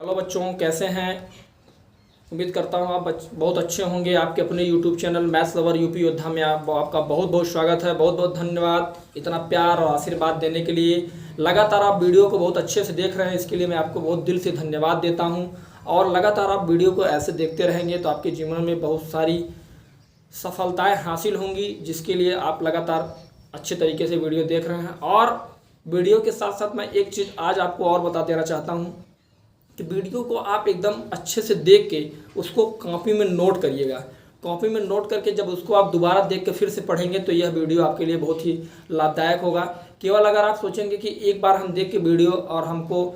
Hello बच्चों, कैसे हैं। उम्मीद करता हूँ आप बहुत अच्छे होंगे। आपके अपने YouTube channel maths lover UP योद्धा में आपका बहुत बहुत स्वागत है। बहुत बहुत धन्यवाद इतना प्यार और आशीर्वाद देने के लिए। लगातार आप वीडियो को बहुत अच्छे से देख रहे हैं, इसके लिए मैं आपको बहुत दिल से धन्यवाद देता हूँ। और लगातार आप वीडियो को ऐसे देखते रहेंगे तो आपके जीवन में बहुत सारी सफलताएँ हासिल होंगी, जिसके लिए आप लगातार अच्छे तरीके से वीडियो देख रहे हैं। और वीडियो के साथ साथ मैं एक चीज़ आज आपको और बता देना चाहता हूँ कि वीडियो को आप एकदम अच्छे से देख के उसको कॉपी में नोट करिएगा। कॉपी में नोट करके जब उसको आप दोबारा देख के फिर से पढ़ेंगे तो यह वीडियो आपके लिए बहुत ही लाभदायक होगा। केवल अगर आप सोचेंगे कि एक बार हम देख के वीडियो और हमको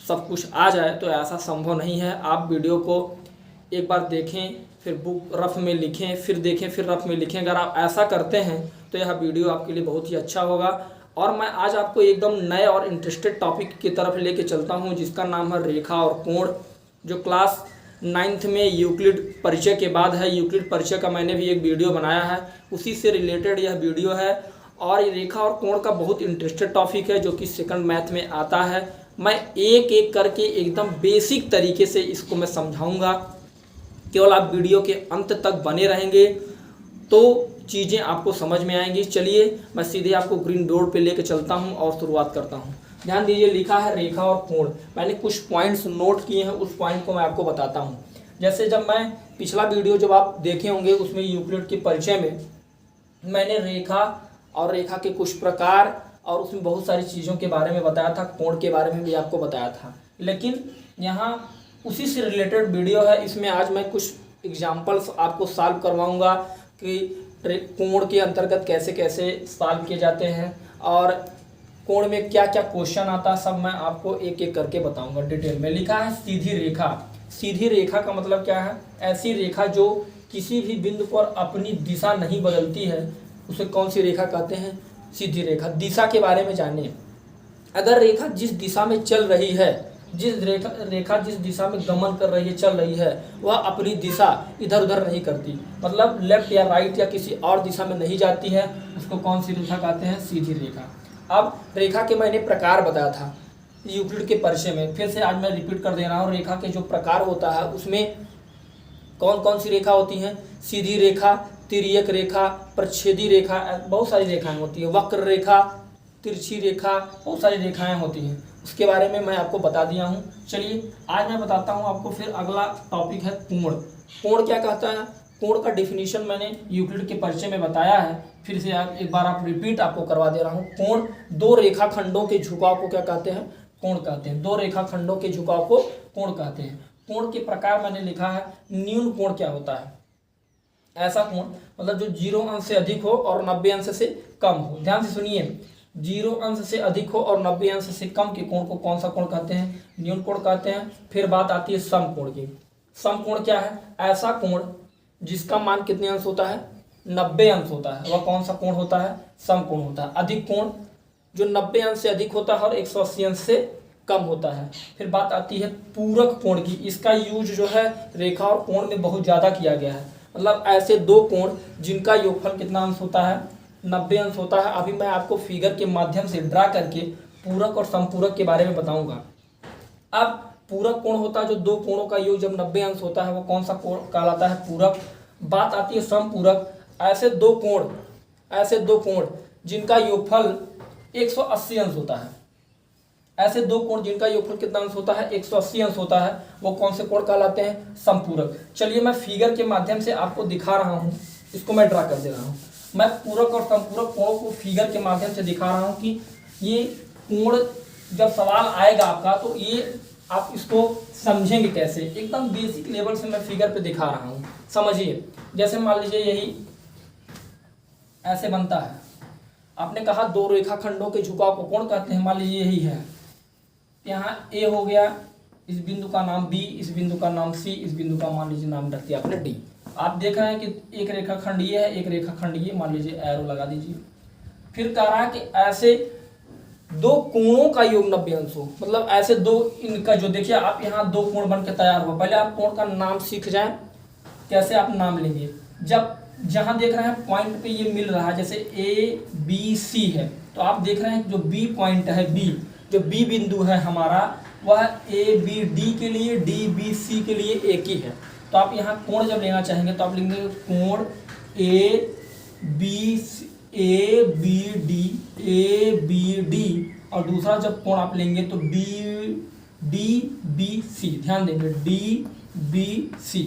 सब कुछ आ जाए, तो ऐसा संभव नहीं है। आप वीडियो को एक बार देखें, फिर बुक रफ में लिखें, फिर देखें, फिर रफ में लिखें। अगर आप ऐसा करते हैं तो यह वीडियो आपके लिए बहुत ही अच्छा होगा। और मैं आज आपको एकदम नए और इंटरेस्टेड टॉपिक की तरफ लेके चलता हूं, जिसका नाम है रेखा और कोण, जो क्लास 9th में यूक्लिड परिचय के बाद है। यूक्लिड परिचय का मैंने भी एक वीडियो बनाया है, उसी से रिलेटेड यह वीडियो है। और ये रेखा और कोण का बहुत इंटरेस्टेड टॉपिक है, जो कि सेकंड मैथ में आता है। मैं एक एक करके एकदम बेसिक तरीके से इसको मैं समझाऊँगा। केवल आप वीडियो के अंत तक बने रहेंगे तो चीज़ें आपको समझ में आएंगी। चलिए मैं सीधे आपको ग्रीन बोर्ड पे लेके चलता हूं और शुरुआत करता हूं। ध्यान दीजिए, लिखा है रेखा और कोण। मैंने कुछ पॉइंट्स नोट किए हैं, उस पॉइंट को मैं आपको बताता हूं। जैसे जब मैं पिछला वीडियो जब आप देखे होंगे, उसमें यूक्लिड के परिचय में मैंने रेखा और रेखा के कुछ प्रकार और उसमें बहुत सारी चीज़ों के बारे में बताया था। कोण के बारे में भी आपको बताया था। लेकिन यहाँ उसी से रिलेटेड वीडियो है। इसमें आज मैं कुछ एग्जाम्पल्स आपको सॉल्व करवाऊँगा कि कोण के अंतर्गत कैसे कैसे सॉल्व किए जाते हैं और कोण में क्या क्या क्वेश्चन आता है, सब मैं आपको एक एक करके बताऊंगा डिटेल में। लिखा है सीधी रेखा। सीधी रेखा का मतलब क्या है? ऐसी रेखा जो किसी भी बिंदु पर अपनी दिशा नहीं बदलती है, उसे कौन सी रेखा कहते हैं? सीधी रेखा। दिशा के बारे में जानिए। अगर रेखा जिस दिशा में चल रही है, जिस रेखा जिस दिशा में गमन कर रही है, चल रही है, वह अपनी दिशा इधर उधर नहीं करती, मतलब लेफ्ट या राइट या किसी और दिशा में नहीं जाती है, उसको कौन सी रेखा कहते हैं? सीधी रेखा। अब रेखा के मैंने प्रकार बताया था यूक्लिड के परिचय में, फिर से आज मैं रिपीट कर दे रहा हूँ। रेखा के जो प्रकार होता है उसमें कौन कौन सी रेखा होती हैं? सीधी रेखा, तिर्यक रेखा, प्रच्छेदी रेखा, बहुत सारी रेखाएं होती हैं। वक्र रेखा, तिरछी रेखा, बहुत सारी रेखाएं होती हैं। उसके बारे में मैं आपको बता दिया हूँ। चलिए आज मैं बताता हूँ आपको। फिर अगला टॉपिक है कोण। कोण क्या कहता है? कोण का डिफिनीशन मैंने यूक्लिड के परिचय में बताया है, फिर से एक बार आप रिपीट आपको करवा दे रहा हूँ। कोण दो रेखाखंडों के झुकाव को क्या कहते हैं? कोण कहते हैं। दो रेखाखंडों के झुकाव को कोण कहते हैं। कोण के प्रकार मैंने लिखा है। न्यून कोण क्या होता है? ऐसा कोण मतलब जो 0 अंश से अधिक हो और 90 अंश से कम हो। ध्यान से सुनिए, 0 अंश से अधिक हो और 90 अंश से कम के कोण को कौन सा कोण कहते हैं? न्यून कोण कहते हैं। फिर बात आती है समकोण की। समकोण क्या है? ऐसा कोण जिसका मान कितने अंश होता है? 90 अंश होता है, वह कौन सा कोण होता है? समकोण होता है। अधिक कोण जो 90 अंश से अधिक होता है और 180 अंश से कम होता है। फिर बात आती है पूरक कोण की। इसका यूज जो है रेखा और कोण में बहुत ज़्यादा किया गया है। मतलब ऐसे दो कोण जिनका योगफल कितना अंश होता है? 90 अंश होता है। अभी मैं आपको फिगर के माध्यम से ड्रा करके पूरक और समपूरक के बारे में बताऊंगा। अब पूरक कोण होता है जो दो कोणों का योग जब 90 अंश होता है, वो कौन सा कोण कहलाता है? पूरक। बात आती है समपूरक। ऐसे दो कोण जिनका योगफल 180 अंश होता है। ऐसे दो कोण जिनका योगफल कितना अंश होता है? 180 अंश होता है, वो कौन से कोण कहलाते हैं? समपूरक। चलिए मैं फिगर के माध्यम से आपको दिखा रहा हूँ, इसको मैं ड्रा कर दे रहा हूँ। मैं पूरक और समपूरक कोणों को फिगर के माध्यम से दिखा रहा हूँ कि ये कोण जब सवाल आएगा आपका तो ये आप इसको समझेंगे कैसे। एकदम बेसिक लेवल से मैं फिगर पे दिखा रहा हूँ, समझिए। जैसे मान लीजिए यही ऐसे बनता है। आपने कहा दो रेखाखंडों के झुकाव को कोण कहते हैं। मान लीजिए यही है, यहाँ ए हो गया, इस बिंदु का नाम बी, इस बिंदु का नाम सी, इस बिंदु का मान लीजिए नाम रख दिया आपने डी। आप देख रहे हैं कि एक रेखाखंड ये है, एक रेखाखंड ये, मान लीजिए एरो लगा दीजिए। फिर कह रहा है कि ऐसे दो कोणों का योग 90 अंश हो, मतलब ऐसे दो इनका जो देखिए आप यहाँ दो कोण बन के तैयार हो। पहले आप कोण का नाम सीख जाएं, कैसे आप नाम लेंगे। जब जहाँ देख रहे हैं पॉइंट पे ये मिल रहा है, जैसे ए बी सी है, तो आप देख रहे हैं जो बी पॉइंट है, बी जो बी बिंदु है हमारा, वह ए बी डी के लिए, डी बी सी के लिए एक ही है। तो आप यहाँ कोण जब लेना चाहेंगे तो आप लिखेंगे कोण ए बी डी, और दूसरा जब कोण आप लेंगे तो डी बी सी, ध्यान देंगे डी बी सी।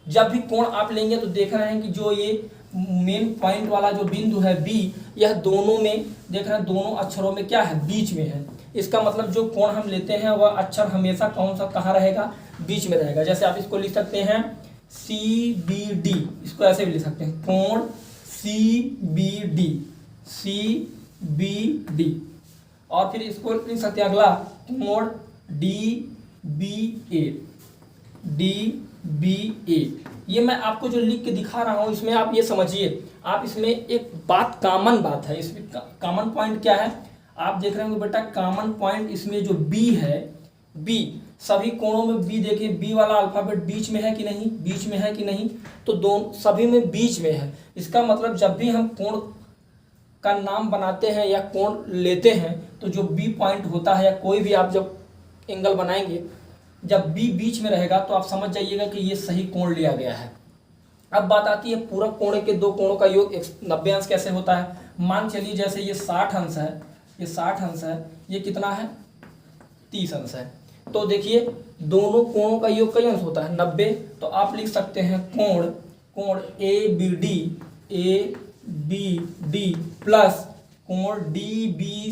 जब भी कोण आप लेंगे तो देख रहे हैं कि जो ये मेन पॉइंट वाला जो बिंदु है बी, यह दोनों में देख रहे हैं, दोनों अक्षरों में क्या है, बीच में है। इसका मतलब जो कोण हम लेते हैं वह अक्षर हमेशा कौन सा कहाँ रहेगा, बीच में रहेगा। जैसे आप इसको लिख सकते हैं सी बी डी, इसको ऐसे भी लिख सकते हैं कोण सी बी डी, और फिर इसको लिख सकते हैं अगला कोण डी बी ए। ये मैं आपको जो लिख के दिखा रहा हूँ इसमें आप ये समझिए, आप इसमें एक बात कॉमन बात है, इसमें कॉमन पॉइंट क्या है, आप देख रहे होंगे बेटा कॉमन पॉइंट इसमें जो बी है, बी सभी कोणों में बी, देखिए बी वाला अल्फाबेट बीच में है कि नहीं, बीच में है कि नहीं, तो दोनों सभी में बीच में है। इसका मतलब जब भी हम कोण का नाम बनाते हैं या कोण लेते हैं तो जो बी पॉइंट होता है या कोई भी आप जब एंगल बनाएंगे, जब बी बीच में रहेगा तो आप समझ जाइएगा कि ये सही कोण लिया गया है। अब बात आती है पूरक कोण के दो कोणों का योग 90 अंश कैसे होता है। मान चलिए जैसे ये 60 अंश है, ये 60 अंश है, ये कितना है 30 अंश है, तो देखिए दोनों कोणों का योग कई अंश होता है 90। तो आप लिख सकते हैं कोण ए बी डी प्लस कोण डी बी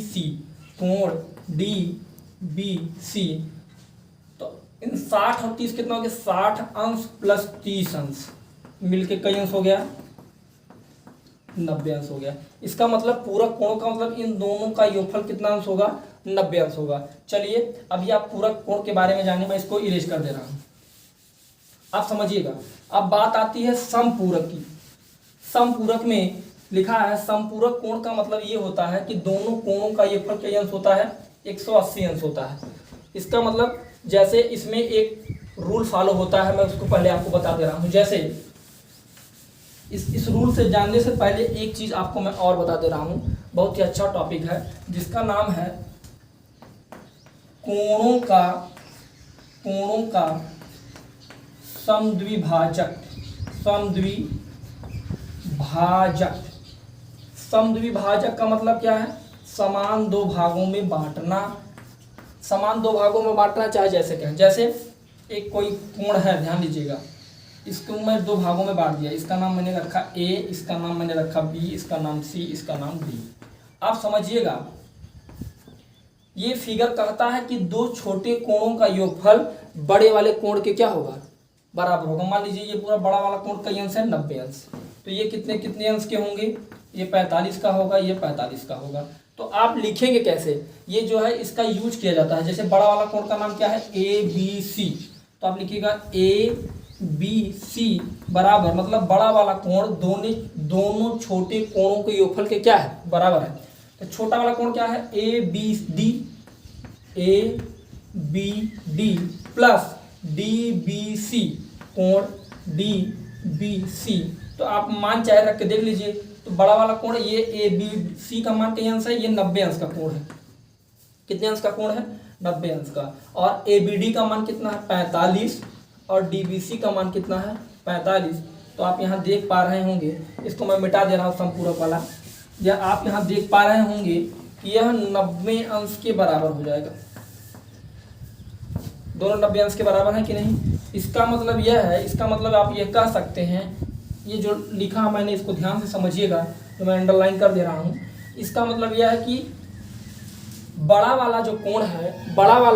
सी। तो इन 60 और 30 कितना हो गया, 60 अंश प्लस 30 अंश मिलके कई अंश हो गया, 90 अंश हो गया। इसका मतलब पूरक कोण का मतलब इन दोनों का योगफल कितना अंश होगा, 90 अंश होगा। चलिए अभी आप पूरक कोण के बारे में जानिए, मैं इसको इरेज कर दे रहा हूं, आप समझिएगा। अब बात आती है समपूरक की। समपूरक में लिखा है समपूरक कोण का मतलब ये होता है कि दोनों कोणों का योगफल कई अंश होता है, 180 अंश होता है। इसका मतलब जैसे इसमें एक रूल फॉलो होता है, मैं उसको पहले आपको बता दे रहा हूं। जैसे इस रूल से जानने से पहले एक चीज आपको मैं और बता दे रहा हूं, बहुत ही अच्छा टॉपिक है जिसका नाम है कोणों का समद्विभाजक। समद्विभाजक का मतलब क्या है, समान दो भागों में बांटना। समान दो भागों में बांटना चाहे जैसे कहें, जैसे एक कोई कोण है, ध्यान दीजिएगा, इसको मैं दो भागों में बांट दिया, इसका नाम मैंने रखा ए, इसका नाम मैंने रखा बी, इसका नाम सी, इसका नाम डी। आप समझिएगा ये फिगर कहता है कि दो छोटे कोणों का योगफल बड़े वाले कोण के क्या होगा, बराबर होगा। मान लीजिए ये पूरा बड़ा वाला कोण कई अंश है, 90 अंश, तो ये कितने अंश के होंगे, ये 45 का होगा, ये 45 का होगा। तो आप लिखेंगे कैसे, ये जो है इसका यूज किया जाता है। जैसे बड़ा वाला कोण का नाम क्या है, ए बी सी, तो आप लिखिएगा ए बी सी बराबर, मतलब बड़ा वाला कोण दोनों छोटे कोणों के योगफल के क्या है, बराबर है। तो छोटा वाला कोण क्या है, A B D plus D B C, कोण डी बी सी। तो आप मान चाहे रख के देख लीजिए, तो बड़ा वाला कोण ये ए बी सी का मान कितने अंश है, ये 90 अंश का कोण है। कितने अंश का कोण है, 90 अंश का। और ए बी डी का मान कितना है, 45, और डी बी सी का मान कितना है, 45। तो आप यहाँ देख पा रहे होंगे, इसको मैं मिटा दे रहा हूँ संपूरक वाला, या आप यहाँ देख पा रहे होंगे कि यह 90 अंश के बराबर हो जाएगा। दोनों 90 अंश के बराबर है कि नहीं। इसका मतलब यह है, इसका मतलब आप यह कह सकते हैं, ये जो लिखा मैंने इसको ध्यान से समझिएगा, तो मैं अंडरलाइन कर दे रहा हूँ। इसका मतलब यह है कि बड़ा वाला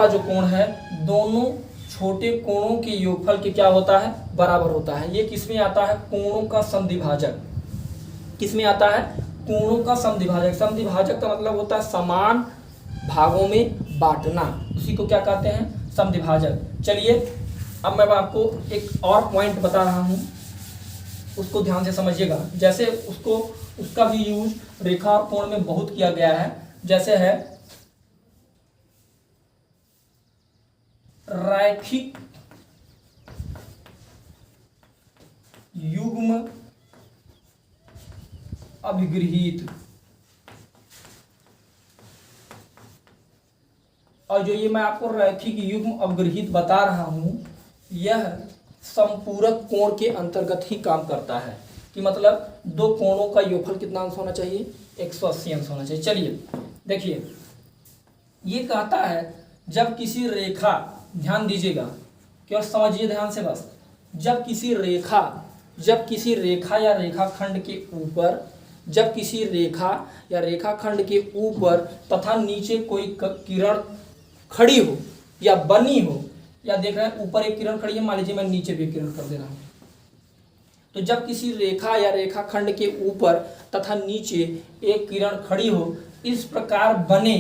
जो कोण है दोनों छोटे कोणों के योगफल के क्या होता है, बराबर होता है। ये किसमें आता है, कोणों का समद्विभाजक। किसमें आता है, कोणों का समद्विभाजक। समद्विभाजक का मतलब होता है समान भागों में बांटना, उसी को क्या कहते हैं, समद्विभाजक। चलिए अब मैं आपको एक और पॉइंट बता रहा हूँ, उसको ध्यान से समझिएगा। जैसे उसका भी यूज रेखा और कोण में बहुत किया गया है। जैसे है रैखिक युग्म अभिगृहित। और जो ये मैं आपको रैखिक युग्म अवगृहीत बता रहा हूँ, यह संपूरक कोण के अंतर्गत ही काम करता है। कि मतलब दो कोणों का योगफल कितना अंश होना चाहिए, 180 अंश होना चाहिए। चलिए देखिए, ये कहता है जब किसी रेखा, ध्यान दीजिएगा, केवल समझिए ध्यान से बस, जब किसी रेखा या रेखाखंड के ऊपर, जब किसी रेखा या रेखाखंड के ऊपर तथा नीचे कोई किरण खड़ी हो या बनी हो, या देख रहे हैं ऊपर एक किरण खड़ी है, मान लीजिए मैं नीचे भी किरण कर दे रहा हूँ, तो जब किसी रेखा या रेखाखंड के ऊपर तथा नीचे एक किरण खड़ी हो, इस प्रकार बने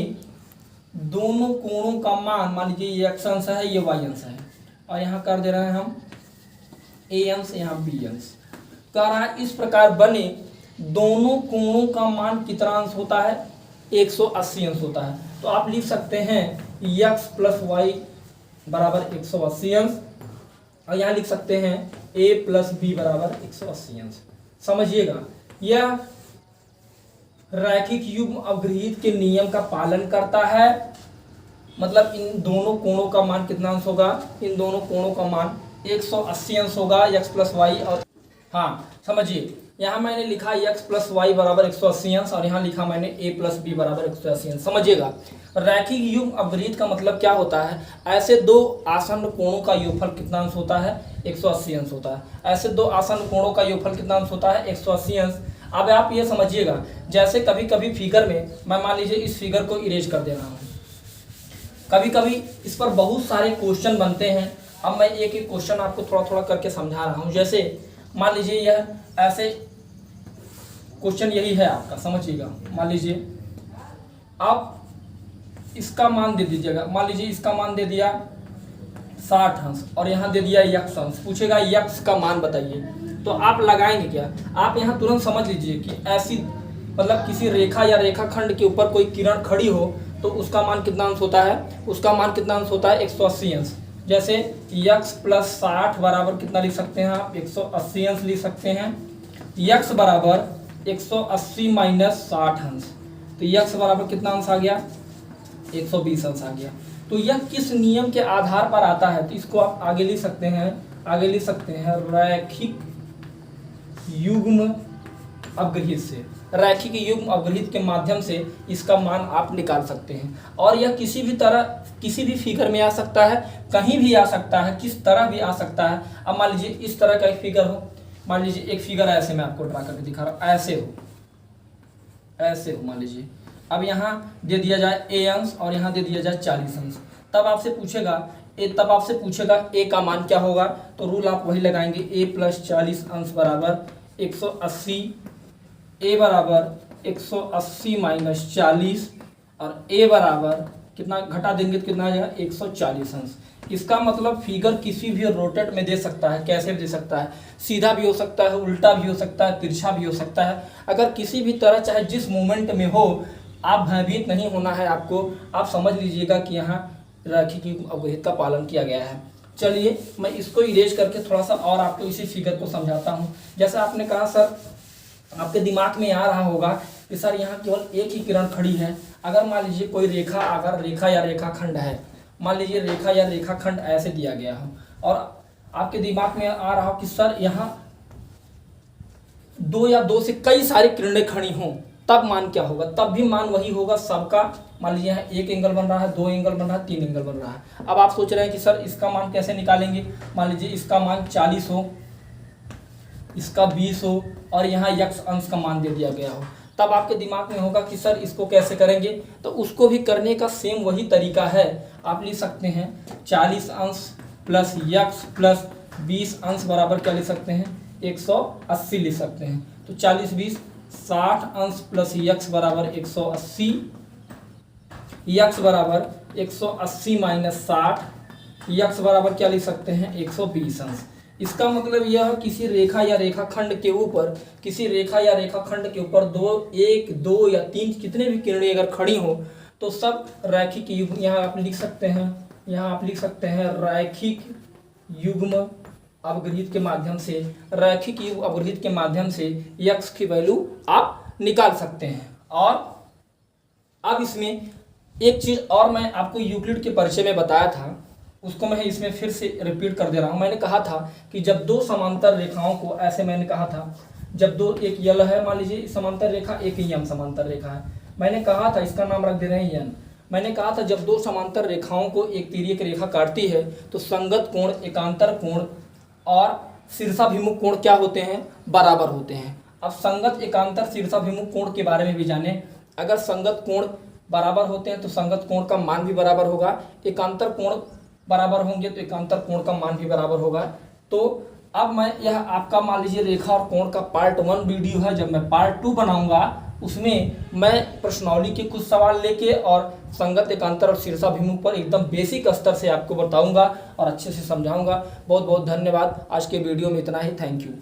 दोनों कोणों का मान, मान लीजिए ये x अंश है, ये y अंश है, और यहाँ कर दे रहे हैं हम a अंश, यहाँ b अंश, कह रहा है इस प्रकार बने दोनों कोणों का मान कितना अंश होता है, 180 अंश होता है। तो आप लिख सकते हैं x प्लस वाई बराबर 180 अंश, और यहाँ लिख सकते हैं a प्लस बी बराबर 180 अंश। समझिएगा, यह रैखिक युग्म अवगृहीत के नियम का पालन करता है। मतलब इन दोनों कोणों का मान कितना अंश होगा, इन दोनों कोणों का मान 180 अंश होगा, x प्लस वाई। और हाँ समझिए, यहाँ मैंने लिखा x प्लस वाई बराबर 180 अंश, और यहाँ लिखा मैंने a प्लस बी बराबर 180 अंश। समझिएगा, रैखिक युग्म अवगृहीत का मतलब क्या होता है, ऐसे दो आसन्न कोणों का योगफल कितना अंश होता है, 180 अंश होता है। ऐसे दो आसन्न कोणों का योगफल कितना अंश होता है, 180 अंश। अब आप ये समझिएगा, जैसे कभी कभी फिगर में मैं मान लीजिए इस फिगर को इरेज कर दे रहा हूँ, कभी कभी इस पर बहुत सारे क्वेश्चन बनते हैं। अब मैं एक एक क्वेश्चन आपको थोड़ा थोड़ा करके समझा रहा हूँ। जैसे मान लीजिए यह ऐसे क्वेश्चन यही है आपका, समझिएगा। मान लीजिए आप इसका मान दे दीजिएगा, मान लीजिए इसका मान दे दिया 60 अंश, और यहाँ दे दिया x अंश, पूछेगा x का मान बताइए, तो आप लगाएंगे क्या, आप यहाँ तुरंत समझ लीजिए कि ऐसी मतलब किसी रेखा या रेखाखंड के ऊपर कोई किरण खड़ी हो तो उसका मान कितना अंश होता है, उसका मान कितना अंश होता है, 180 अंश। जैसे x प्लस 60 बराबर कितना लिख सकते हैं आप, 180 अंश लिख सकते हैं। x बराबर 180 माइनस 60 अंश, तो x बराबर कितना अंश आ गया, 120 अंश आ गया। तो यह किस नियम के आधार पर आता है, तो इसको आप आगे लिख सकते हैं, आगे लिख सकते हैं रैखिक युग्म अवगृहीत से, रैखिक युग्म अवगृहीत के माध्यम से इसका मान आप निकाल सकते हैं। और यह किसी भी तरह, किसी भी फिगर में आ सकता है, कहीं भी आ सकता है, किस तरह भी आ सकता है। अब मान लीजिए इस तरह का एक फिगर हो, मान लीजिए एक फिगर ऐसे मैं आपको ड्रा करके दिखा रहा हूँ, ऐसे हो, ऐसे हो मान लीजिए। अब यहाँ दे दिया जाए a अंश और यहाँ दे दिया जाए 40 अंश, तब आपसे पूछेगा a का मान क्या होगा, तो रूल आप वही लगाएंगे, a प्लस 40 अंश बराबर 180, a बराबर 180 माइनस 40, और a बराबर कितना घटा देंगे तो कितना आ जाएगा, 140 अंश। इसका मतलब फिगर किसी भी रोटेट में दे सकता है, कैसे भी दे सकता है, सीधा भी हो सकता है, उल्टा भी हो सकता है, तिरछा भी हो सकता है। अगर किसी भी तरह चाहे जिस मोमेंट में हो, आप भयभीत नहीं होना है आपको। आप समझ लीजिएगा कि यहाँ रैखिक युग्म अवगृहीत का पालन किया गया है। चलिए मैं इसको इरेज करके थोड़ा सा और आपको इसी फिगर को समझाता हूँ। जैसे आपने कहा सर, आपके दिमाग में आ रहा होगा कि सर यहाँ केवल एक ही किरण खड़ी है। अगर मान लीजिए कोई रेखा, अगर रेखा या रेखाखंड है, मान लीजिए रेखा या रेखाखंड ऐसे दिया गया हो, और आपके दिमाग में आ रहा हो कि सर यहाँ दो या दो से कई सारी किरणें खड़ी हों, तब मान क्या होगा, तब भी मान वही होगा सबका। मान लीजिए यहाँ एक एंगल बन रहा है, दो एंगल बन रहा है, तीन एंगल बन रहा है। अब आप सोच रहे हैं कि सर इसका मान कैसे निकालेंगे। मान लीजिए इसका मान 40 हो, इसका 20 हो, और यहाँ x अंश का मान दे दिया गया हो, तब आपके दिमाग में होगा कि सर इसको कैसे करेंगे। तो उसको भी करने का सेम वही तरीका है। आप लिख सकते हैं 40 अंश प्लस x प्लस 20 अंश बराबर क्या लिख सकते हैं, 180 लिख सकते हैं। तो 40 20 60 अंश प्लस x बराबर 180, x बराबर 180 माइनस 60, x बराबर क्या लिख सकते हैं, 120 अंश। इसका मतलब यह किसी रेखा या रेखाखंड के ऊपर, किसी रेखा या रेखाखंड के ऊपर एक दो या तीन कितने भी किरणें अगर खड़ी हो तो सब रैखिक युग्म, यहाँ आप लिख सकते हैं, यहाँ आप लिख सकते हैं रैखिक युग्म अवगृहीत के माध्यम से, रैखिक युग्म अवगृहीत के माध्यम से x की वैल्यू आप निकाल सकते हैं। और अब इसमें एक चीज़ और मैं आपको यूक्लिड के परिचय में बताया था, उसको मैं इसमें फिर से रिपीट कर दे रहा हूँ। मैंने कहा था कि जब दो समांतर रेखाओं को ऐसे, मैंने कहा था जब दो, एक यल है मान लीजिए समांतर रेखा, एक यम समांतर रेखा है, मैंने कहा था इसका नाम रख दे रहे हैं यन। मैंने कहा था जब दो समांतर रेखाओं को एक तिर्यक रेखा काटती है तो संगत कोण, एकांतर कोण और शीर्षाभिमुख कोण क्या होते हैं, बराबर होते हैं। अब संगत, एकांतर, शीर्षाभिमुख कोण के बारे में भी जाने। अगर संगत कोण बराबर होते हैं तो संगत कोण का मान भी बराबर होगा, एकांतर कोण बराबर होंगे तो एकांतर कोण का मान भी बराबर होगा। तो अब मैं यह आपका मान लीजिए रेखा और कोण का पार्ट 1 वीडियो है, जब मैं पार्ट 2 बनाऊंगा उसमें मैं प्रश्नावली के कुछ सवाल लेके और संगत, एकांतर और शीर्षाभिमुख पर एकदम बेसिक स्तर से आपको बताऊंगा और अच्छे से समझाऊंगा। बहुत बहुत धन्यवाद। आज के वीडियो में इतना ही। Thank you.